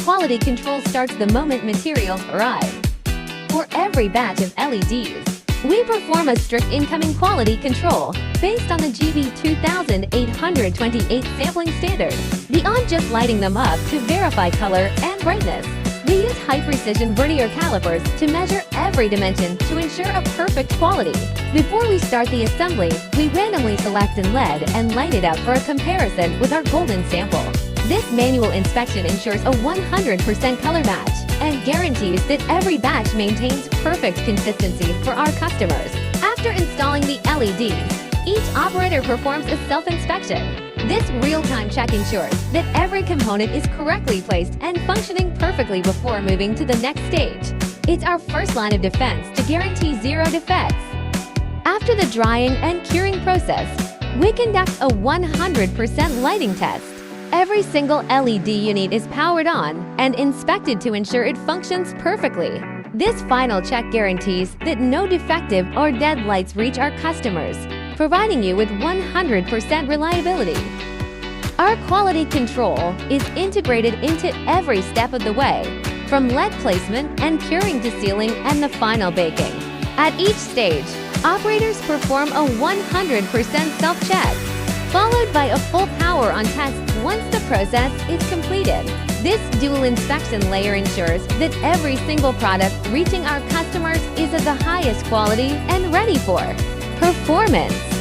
quality control starts the moment materials arrive. For every batch of LEDs, we perform a strict incoming quality control based on the GB 2828 sampling standard. Beyond just lighting them up to verify color and brightness, we use high-precision vernier calipers to measure every dimension to ensure a perfect quality. Before we start the assembly, we randomly select an LED and light it up for a comparison with our golden sample. This manual inspection ensures a 100% color match and guarantees that every batch maintains perfect consistency for our customers. After installing the LEDs, each operator performs a self-inspection. This real-time check ensures that every component is correctly placed and functioning perfectly before moving to the next stage. It's our first line of defense to guarantee zero defects. After the drying and curing process, we conduct a 100% lighting test. Every single LED unit is powered on and inspected to ensure it functions perfectly. This final check guarantees that no defective or dead lights reach our customers, providing you with 100% reliability. Our quality control is integrated into every step of the way, from LED placement and curing to sealing and the final baking. At each stage, operators perform a 100% self-check, followed by a full power-on test once the process is completed. This dual inspection layer ensures that every single product reaching our customers is of the highest quality and ready for performance.